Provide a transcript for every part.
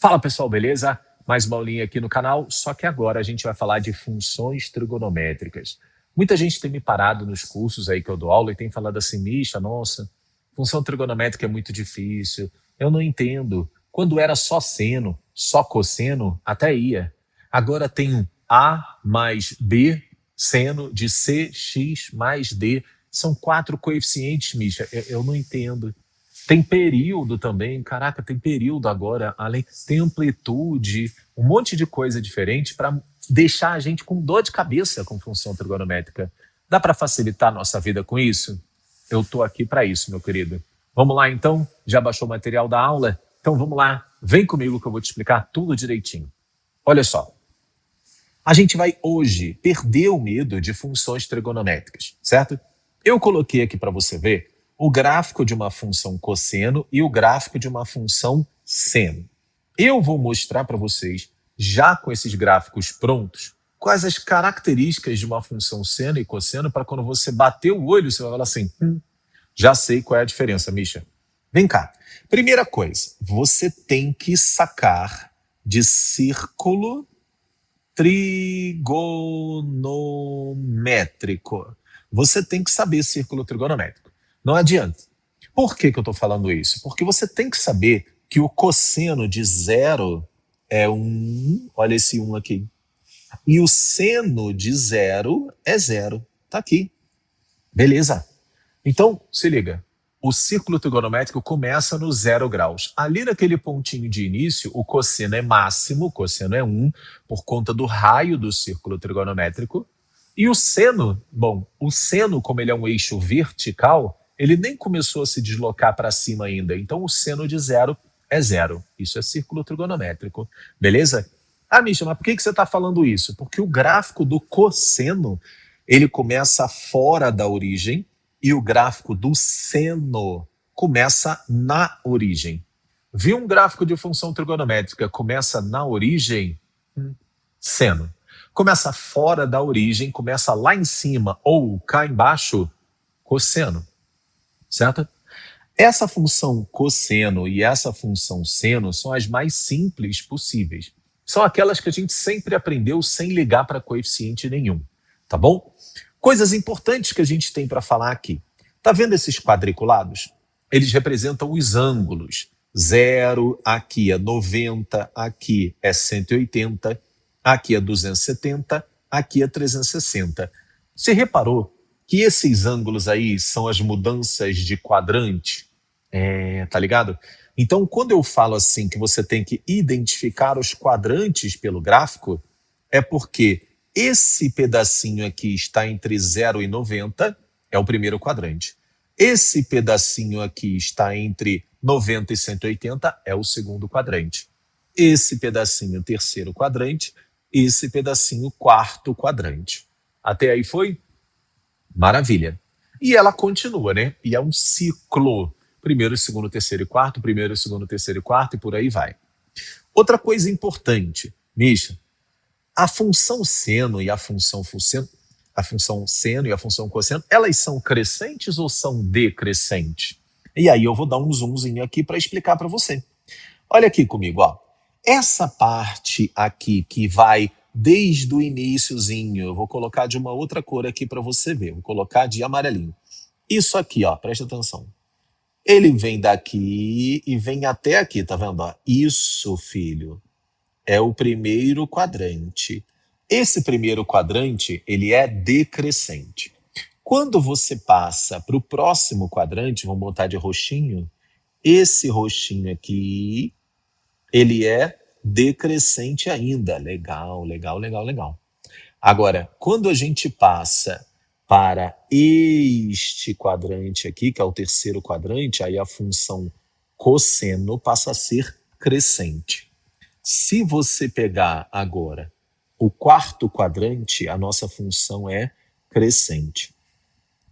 Fala pessoal, beleza? Mais uma aulinha aqui no canal, só que agora a gente vai falar de funções trigonométricas. Muita gente tem me parado nos cursos aí que eu dou aula e tem falado assim, Misha, nossa, função trigonométrica é muito difícil, eu não entendo. Quando era só seno, só cosseno, até ia. Agora tem um A mais B, seno de CX mais D. São 4 coeficientes, Misha, eu não entendo. Tem período também, caraca, tem período agora, além tem amplitude, um monte de coisa diferente para deixar a gente com dor de cabeça com função trigonométrica. Dá para facilitar a nossa vida com isso? Eu estou aqui para isso, meu querido. Vamos lá então? Já baixou o material da aula? Então vamos lá, vem comigo que eu vou te explicar tudo direitinho. Olha só, a gente vai hoje perder o medo de funções trigonométricas, certo? Eu coloquei aqui para você ver o gráfico de uma função cosseno e o gráfico de uma função seno. Eu vou mostrar para vocês, já com esses gráficos prontos, quais as características de uma função seno e cosseno para quando você bater o olho, você vai falar assim, já sei qual é a diferença, Misha. Vem cá. Primeira coisa, você tem que sacar de círculo trigonométrico. Você tem que saber círculo trigonométrico. Não adianta. Por que eu estou falando isso? Porque você tem que saber que o cosseno de 0 é 1, olha esse 1 aqui, e o seno de 0 é 0. Tá aqui. Beleza? Então, se liga. O círculo trigonométrico começa no 0 graus. Ali naquele pontinho de início, o cosseno é máximo, o cosseno é 1, por conta do raio do círculo trigonométrico. E o seno, bom, o seno, como ele é um eixo vertical, ele nem começou a se deslocar para cima ainda. Então, o seno de 0 é 0. Isso é círculo trigonométrico. Beleza? Ah, Misha, mas por que você está falando isso? Porque o gráfico do cosseno, ele começa fora da origem e o gráfico do seno começa na origem. Viu um gráfico de função trigonométrica começa na origem? Seno. Começa fora da origem, começa lá em cima ou cá embaixo, cosseno. Certo? Essa função cosseno e essa função seno são as mais simples possíveis. São aquelas que a gente sempre aprendeu sem ligar para coeficiente nenhum. Tá bom? Coisas importantes que a gente tem para falar aqui. Tá vendo esses quadriculados? Eles representam os ângulos. 0, aqui é 90, aqui é 180, aqui é 270, aqui é 360. Você reparou que esses ângulos aí são as mudanças de quadrante? Tá ligado? Então, quando eu falo assim que você tem que identificar os quadrantes pelo gráfico, é porque esse pedacinho aqui está entre 0 e 90, é o primeiro quadrante. Esse pedacinho aqui está entre 90 e 180, é o segundo quadrante. Esse pedacinho, terceiro quadrante. Esse pedacinho, quarto quadrante. Até aí foi? Maravilha. E ela continua, né? E é um ciclo. Primeiro, segundo, terceiro e quarto, primeiro, segundo, terceiro e quarto, e por aí vai. Outra coisa importante, Misha, a função seno e a função seno e a função cosseno, elas são crescentes ou são decrescentes? E aí eu vou dar um zoomzinho aqui para explicar para você. Olha aqui comigo, ó. Essa parte aqui que vai desde o iniciozinho, eu vou colocar de uma outra cor aqui para você ver, vou colocar de amarelinho. Isso aqui, ó, presta atenção. Ele vem daqui e vem até aqui, tá vendo? Ó? Isso, filho, é o primeiro quadrante. Esse primeiro quadrante, ele é decrescente. Quando você passa para o próximo quadrante, vamos botar de roxinho, esse roxinho aqui, ele é decrescente ainda. Legal, legal, legal, legal. Agora, quando a gente passa para este quadrante aqui, que é o terceiro quadrante, aí a função cosseno passa a ser crescente. Se você pegar agora o quarto quadrante, a nossa função é crescente.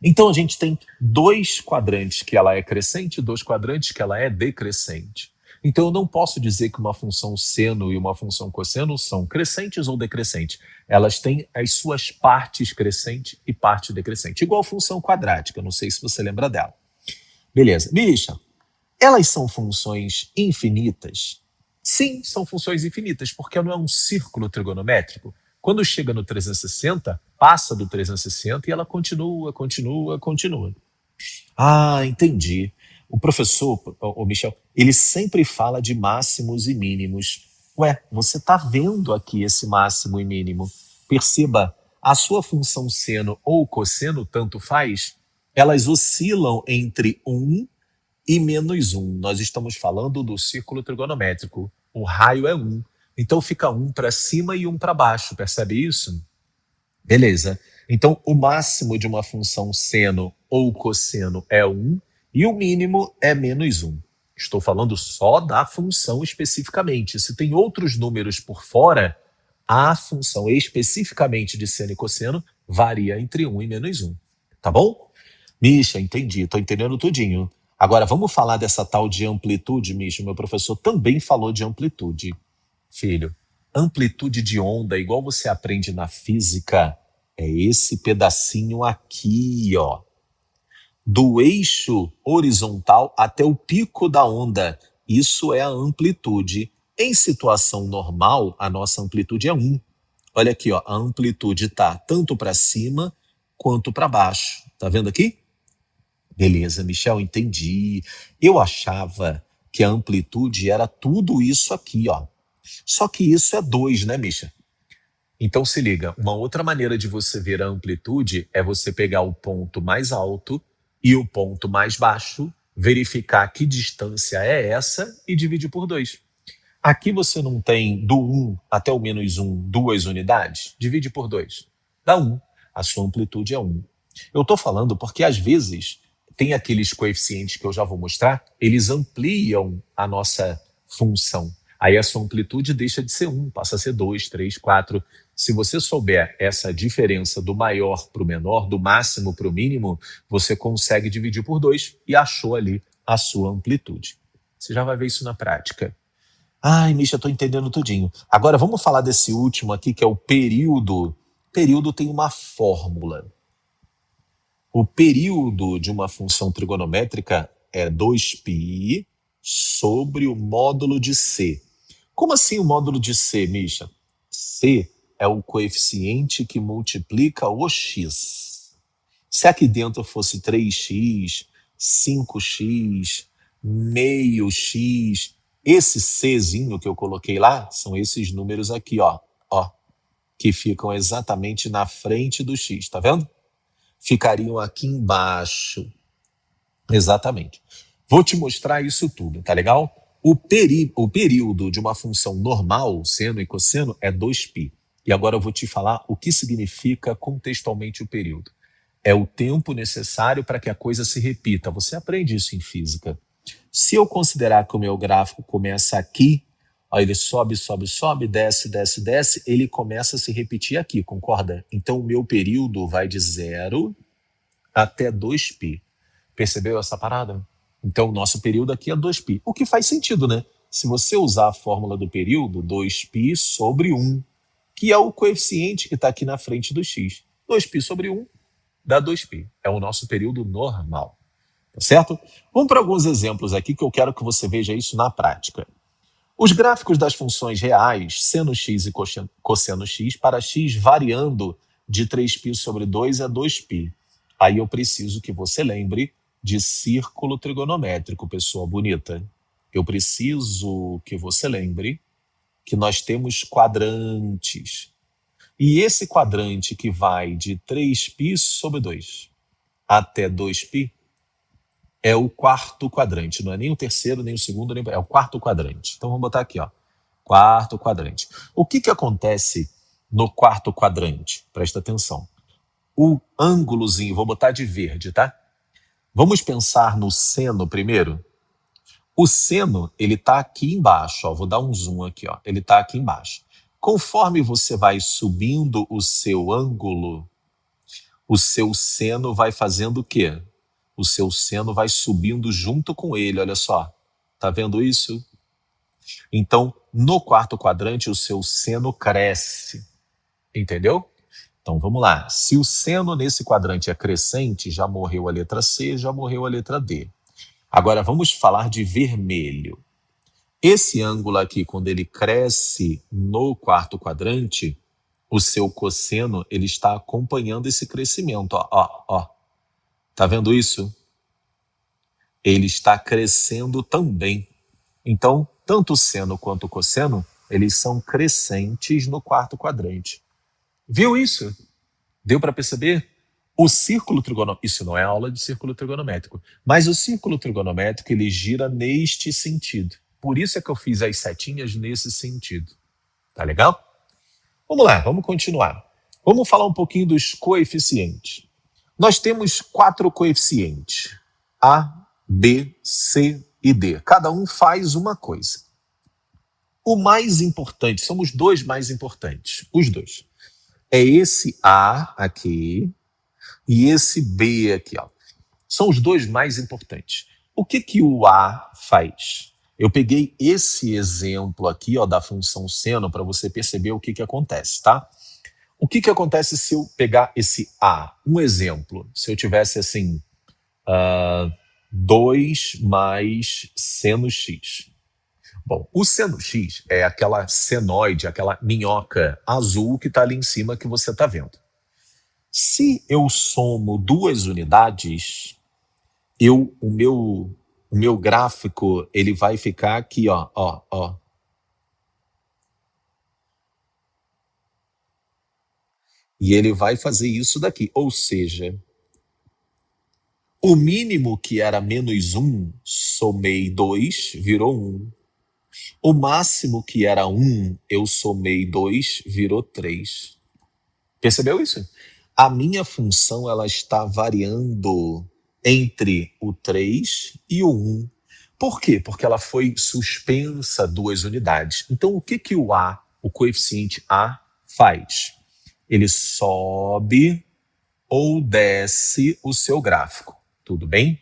Então a gente tem 2 quadrantes que ela é crescente, 2 quadrantes que ela é decrescente. Então eu não posso dizer que uma função seno e uma função cosseno são crescentes ou decrescentes. Elas têm as suas partes crescente e parte decrescente. Igual a função quadrática, não sei se você lembra dela. Beleza. Misha, elas são funções infinitas? Sim, são funções infinitas, porque não é um círculo trigonométrico. Quando chega no 360, passa do 360 e ela continua, continua, continua. Ah, entendi. O professor, o Michel, ele sempre fala de máximos e mínimos. Ué, você está vendo aqui esse máximo e mínimo. Perceba, a sua função seno ou cosseno, tanto faz, elas oscilam entre 1 e -1. Nós estamos falando do círculo trigonométrico. O raio é 1. Então fica 1 para cima e 1 para baixo, percebe isso? Beleza. Então, o máximo de uma função seno ou cosseno é 1 e o mínimo é -1. Estou falando só da função especificamente. Se tem outros números por fora, a função especificamente de seno e cosseno varia entre 1 e -1. Tá bom? Misha, entendi. Estou entendendo tudinho. Agora, vamos falar dessa tal de amplitude, Misha. Meu professor também falou de amplitude. Filho, amplitude de onda, igual você aprende na física, é esse pedacinho aqui, ó. Do eixo horizontal até o pico da onda. Isso é a amplitude. Em situação normal, a nossa amplitude é 1. Olha aqui, ó, a amplitude está tanto para cima quanto para baixo. Tá vendo aqui? Beleza, Michel, entendi. Eu achava que a amplitude era tudo isso aqui, ó. Só que isso é 2, né, Misha? Então se liga, uma outra maneira de você ver a amplitude é você pegar o ponto mais alto e o ponto mais baixo, verificar que distância é essa e dividir por 2. Aqui você não tem do 1 até o -1 2 unidades? Divide por 2. Dá 1. A sua amplitude é 1. Eu estou falando porque às vezes tem aqueles coeficientes que eu já vou mostrar, eles ampliam a nossa função. Aí a sua amplitude deixa de ser 1, passa a ser 2, 3, 4. Se você souber essa diferença do maior para o menor, do máximo para o mínimo, você consegue dividir por 2 e achou ali a sua amplitude. Você já vai ver isso na prática. Ai, Misha, estou entendendo tudinho. Agora vamos falar desse último aqui, que é o período. Período tem uma fórmula. O período de uma função trigonométrica é 2π sobre o módulo de C. Como assim o módulo de C, Misha? C é o coeficiente que multiplica o x. Se aqui dentro fosse 3x, 5x, meio x, esse Czinho que eu coloquei lá são esses números aqui, ó, que ficam exatamente na frente do x, tá vendo? Ficariam aqui embaixo. Exatamente. Vou te mostrar isso tudo, tá legal? O período de uma função normal, seno e cosseno, é 2π. E agora eu vou te falar o que significa contextualmente o período. É o tempo necessário para que a coisa se repita. Você aprende isso em física. Se eu considerar que o meu gráfico começa aqui, ó, ele sobe, sobe, sobe, desce, desce, desce, ele começa a se repetir aqui, concorda? Então o meu período vai de 0 até 2π. Percebeu essa parada? Então o nosso período aqui é 2π. O que faz sentido, né? Se você usar a fórmula do período, 2π sobre 1, que é o coeficiente que está aqui na frente do x. 2π sobre 1 dá 2π. É o nosso período normal. Tá certo? Vamos para alguns exemplos aqui que eu quero que você veja isso na prática. Os gráficos das funções reais, seno x e cosseno x, para x variando de 3π sobre 2 a 2π. Aí eu preciso que você lembre de círculo trigonométrico, pessoa bonita. Eu preciso que você lembre que nós temos quadrantes. E esse quadrante que vai de 3π sobre 2 até 2π é o quarto quadrante, não é nem o terceiro, nem o segundo, é o quarto quadrante. Então vamos botar aqui, ó, quarto quadrante. O que acontece no quarto quadrante? Presta atenção. O ângulozinho, vou botar de verde, tá? Vamos pensar no seno primeiro? O seno, ele tá aqui embaixo, ó, vou dar um zoom aqui, ó, ele tá aqui embaixo. Conforme você vai subindo o seu ângulo, o seu seno vai fazendo o quê? O seu seno vai subindo junto com ele, olha só. Tá vendo isso? Então, no quarto quadrante, o seu seno cresce. Entendeu? Então, vamos lá. Se o seno nesse quadrante é crescente, já morreu a letra C, já morreu a letra D. Agora, vamos falar de vermelho. Esse ângulo aqui, quando ele cresce no quarto quadrante, o seu cosseno ele está acompanhando esse crescimento. Ó. Tá vendo isso? Ele está crescendo também. Então, tanto o seno quanto o cosseno, eles são crescentes no quarto quadrante. Viu isso? Deu para perceber? O círculo trigonométrico, isso não é aula de círculo trigonométrico, mas o círculo trigonométrico ele gira neste sentido. Por isso é que eu fiz as setinhas nesse sentido. Tá legal? Vamos lá, vamos continuar. Vamos falar um pouquinho dos coeficientes. Nós temos 4 coeficientes. A, B, C e D. Cada um faz uma coisa. O mais importante, são os dois mais importantes. Os dois. É esse A aqui e esse B aqui. Ó. São os dois mais importantes. O que o A faz? Eu peguei esse exemplo aqui ó, da função seno para você perceber o que acontece, tá? O que acontece se eu pegar esse A? Um exemplo, se eu tivesse assim, 2 mais seno x. Bom, o seno x é aquela senoide, aquela minhoca azul que está ali em cima que você está vendo. Se eu somo 2 unidades, o meu gráfico ele vai ficar aqui, ó. E ele vai fazer isso daqui, ou seja, o mínimo que era menos 1, somei 2, virou 1. O máximo que era 1, eu somei 2, virou 3. Percebeu isso? A minha função ela está variando entre o 3 e o 1. Por quê? Porque ela foi suspensa 2 unidades. Então, o que o A, o coeficiente A, faz? Ele sobe ou desce o seu gráfico. Tudo bem?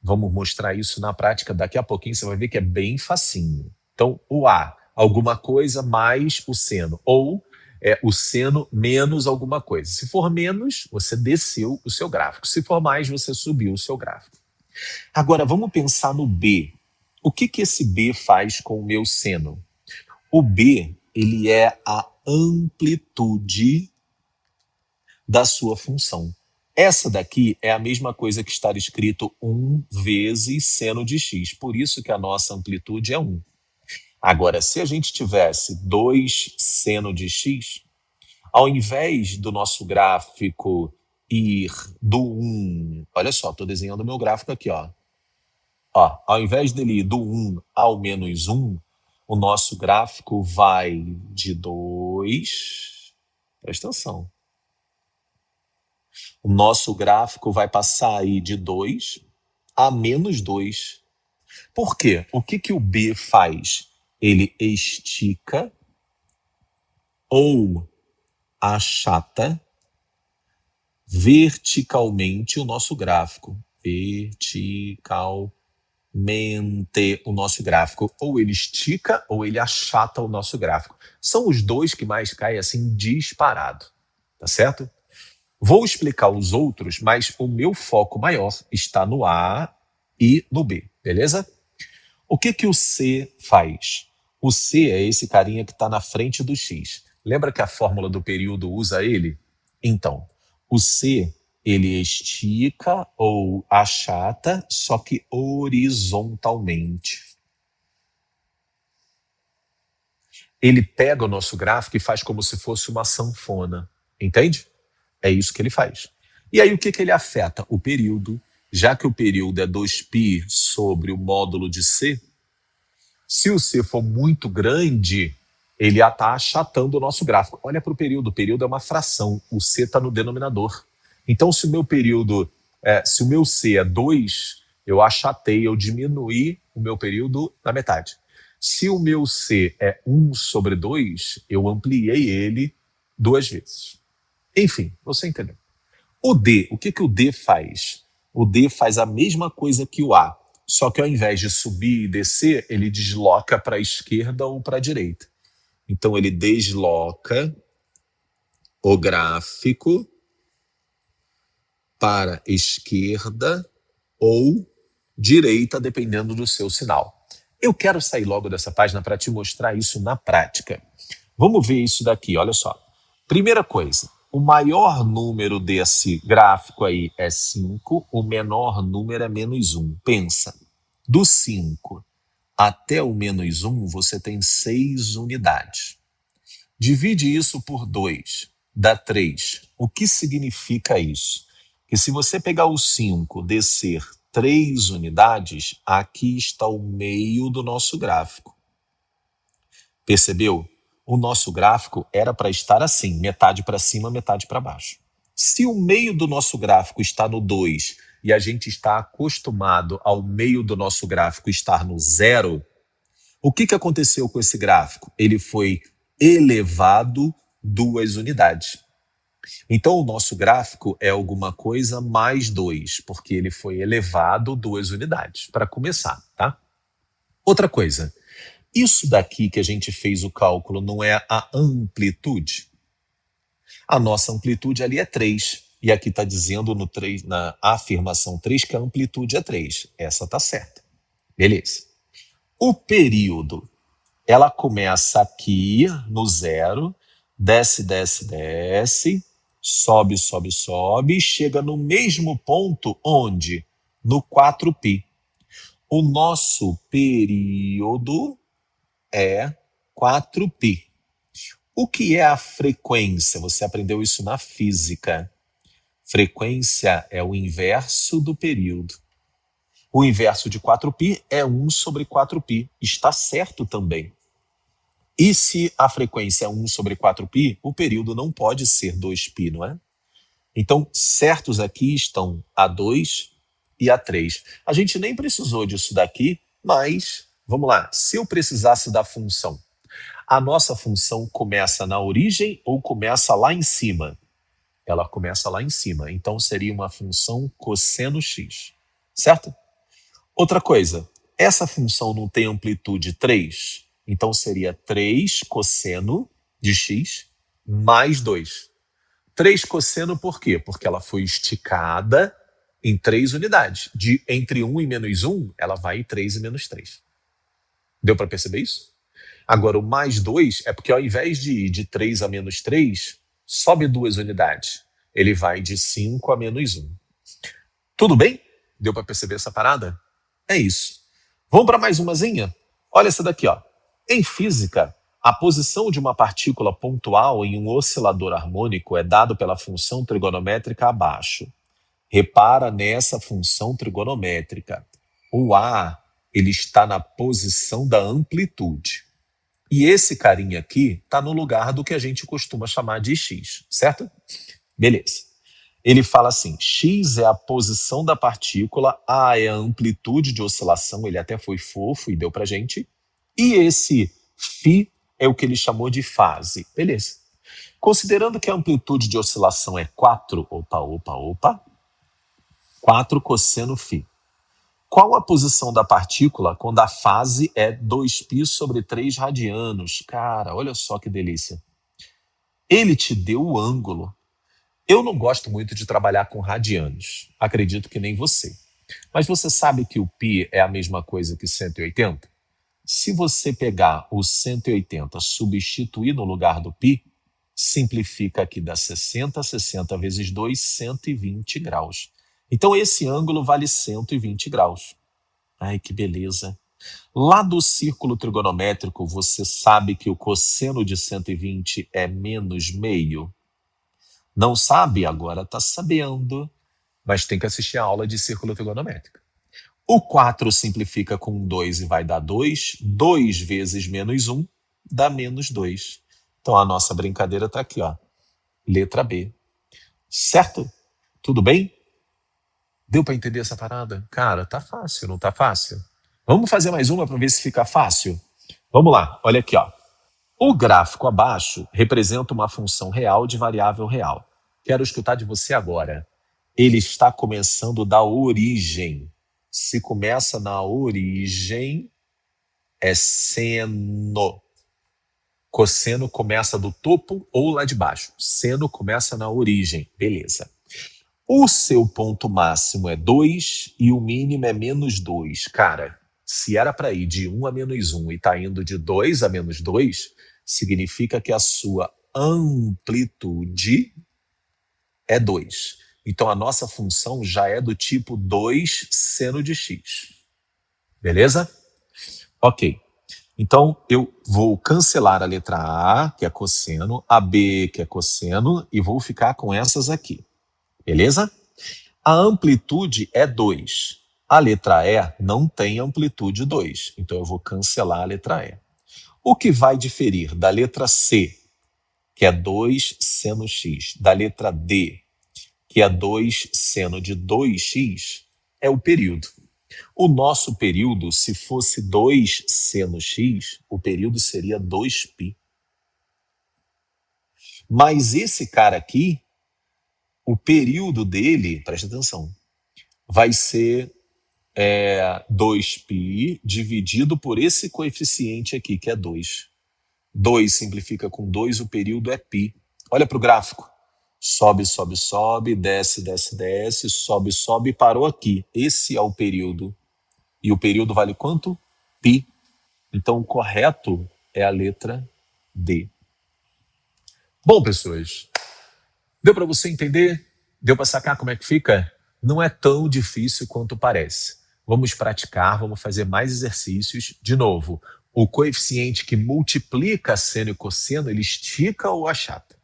Vamos mostrar isso na prática daqui a pouquinho, você vai ver que é bem facinho. Então, o A, alguma coisa mais o seno, ou o seno menos alguma coisa. Se for menos, você desceu o seu gráfico. Se for mais, você subiu o seu gráfico. Agora, vamos pensar no B. O que esse B faz com o meu seno? O B, ele é a amplitude da sua função. Essa daqui é a mesma coisa que estar escrito 1 vezes seno de x. Por isso que a nossa amplitude é 1. Agora, se a gente tivesse 2 seno de x, ao invés do nosso gráfico ir do 1... Olha só, estou desenhando o meu gráfico aqui. Ó, ao invés dele ir do 1 ao menos 1, o nosso gráfico vai de 2... Presta atenção. O nosso gráfico vai passar aí de 2 a menos 2. Por quê? O que o B faz? Ele estica ou achata verticalmente o nosso gráfico. Verticalmente o nosso gráfico. Ou ele estica ou ele achata o nosso gráfico. São os dois que mais caem assim disparado. Tá certo? Vou explicar os outros, mas o meu foco maior está no A e no B, beleza? O que o C faz? O C é esse carinha que está na frente do X. Lembra que a fórmula do período usa ele? Então, o C, ele estica ou achata, só que horizontalmente. Ele pega o nosso gráfico e faz como se fosse uma sanfona, entende? É isso que ele faz. E aí o que ele afeta? O período. Já que o período é 2π sobre o módulo de C, se o C for muito grande, ele está achatando o nosso gráfico. Olha para o período é uma fração, o C está no denominador. Então, se o meu se o meu C é 2, eu achatei, eu diminuí o meu período na metade. Se o meu C é 1 sobre 2, eu ampliei ele 2 vezes. Enfim, você entendeu. O D, o que o D faz? O D faz a mesma coisa que o A, só que ao invés de subir e descer, ele desloca para a esquerda ou para a direita. Então ele desloca o gráfico para a esquerda ou direita, dependendo do seu sinal. Eu quero sair logo dessa página para te mostrar isso na prática. Vamos ver isso daqui, olha só. Primeira coisa, o maior número desse gráfico aí é 5, o menor número é -1. Pensa, do 5 até o -1, você tem 6 unidades. Divide isso por 2, dá 3. O que significa isso? Que se você pegar o 5, descer 3 unidades, aqui está o meio do nosso gráfico. Percebeu? O nosso gráfico era para estar assim, metade para cima, metade para baixo. Se o meio do nosso gráfico está no 2 e a gente está acostumado ao meio do nosso gráfico estar no 0, o que aconteceu com esse gráfico? Ele foi elevado 2 unidades. Então, o nosso gráfico é alguma coisa mais 2, porque ele foi elevado 2 unidades, para começar, tá? Outra coisa, isso daqui que a gente fez o cálculo não é a amplitude? A nossa amplitude ali é 3. E aqui está dizendo no 3, na afirmação 3 que a amplitude é 3. Essa está certa. Beleza. O período, ela começa aqui no 0, desce, desce, desce, sobe, sobe, sobe, chega no mesmo ponto onde? No 4π. O nosso período é 4π. O que é a frequência? Você aprendeu isso na física. Frequência é o inverso do período. O inverso de 4π é 1 sobre 4π. Está certo também. E se a frequência é 1 sobre 4π, o período não pode ser 2π, não é? Então, certos aqui estão A2 e A3. A gente nem precisou disso daqui, mas, vamos lá, se eu precisasse da função, a nossa função começa na origem ou começa lá em cima? Ela começa lá em cima, então seria uma função cosseno x, certo? Outra coisa, essa função não tem amplitude 3, então seria 3 cosseno de x mais 2. 3 cosseno por quê? Porque ela foi esticada em 3 unidades. Entre 1 e -1, ela vai em 3 e -3. Deu para perceber isso? Agora, o mais 2 é porque ao invés de ir de 3 a -3, sobe 2 unidades. Ele vai de 5 a -1. Tudo bem? Deu para perceber essa parada? É isso. Vamos para mais umazinha? Olha essa daqui, ó. Em física, a posição de uma partícula pontual em um oscilador harmônico é dado pela função trigonométrica abaixo. Repara nessa função trigonométrica. O A, ele está na posição da amplitude. E esse carinha aqui está no lugar do que a gente costuma chamar de x, certo? Beleza. Ele fala assim, x é a posição da partícula, A é a amplitude de oscilação, ele até foi fofo e deu pra gente, e esse φ é o que ele chamou de fase. Beleza. Considerando que a amplitude de oscilação é 4, 4 cosseno φ. Qual a posição da partícula quando a fase é 2π sobre 3 radianos? Cara, olha só que delícia. Ele te deu o ângulo. Eu não gosto muito de trabalhar com radianos. Acredito que nem você. Mas você sabe que o π é a mesma coisa que 180? Se você pegar o 180 substituir no lugar do π, simplifica aqui, dá 60, 60 vezes 2, 120 graus. Então esse ângulo vale 120 graus. Ai, que beleza. Lá do círculo trigonométrico, você sabe que o cosseno de 120 é -meio? Não sabe? Agora está sabendo. Mas tem que assistir a aula de círculo trigonométrico. O 4 simplifica com 2 e vai dar 2. 2 vezes -1 dá -2. Então a nossa brincadeira está aqui, ó. Letra B. Certo? Tudo bem? Deu para entender essa parada? Cara, tá fácil, não tá fácil? Vamos fazer mais uma para ver se fica fácil? Vamos lá, olha aqui, ó. O gráfico abaixo representa uma função real de variável real. Quero escutar de você agora. Ele está começando da origem. Se começa na origem, é seno. Cosseno começa do topo ou lá de baixo. Seno começa na origem. Beleza. O seu ponto máximo é 2 e o mínimo é -2. Cara, Se era para ir de 1 a -1 e está indo de 2 a -2, significa que a sua amplitude é 2. Então, a nossa função já é do tipo 2 seno de x. Beleza? Ok. Então, eu vou cancelar a letra A, que é cosseno, a B, que é cosseno, e vou ficar com essas aqui. Beleza? A amplitude é 2. A letra E não tem amplitude 2. Então, eu vou cancelar a letra E. O que vai diferir da letra C, que é 2 seno x, da letra D, que é 2 seno de 2x, é o período. O nosso período, se fosse 2 seno x, o período seria 2π. Mas esse cara aqui, o período dele, presta atenção, vai ser 2π dividido por esse coeficiente aqui, que é 2. 2 simplifica com 2, o período é π. Olha para o gráfico. Sobe, sobe, sobe, desce, desce, desce, sobe, sobe e parou aqui. Esse é o período. E o período vale quanto? π. Então, o correto é a letra D. Bom, pessoas, deu para você entender? Deu para sacar como é que fica? Não é tão difícil quanto parece. Vamos praticar, vamos fazer mais exercícios. De novo, o coeficiente que multiplica seno e cosseno, ele estica ou achata.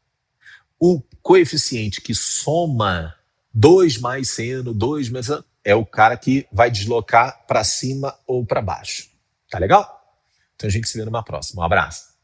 O coeficiente que soma 2 mais seno, 2 mais... é o cara que vai deslocar para cima ou para baixo. Tá legal? Então a gente se vê numa próxima. Um abraço.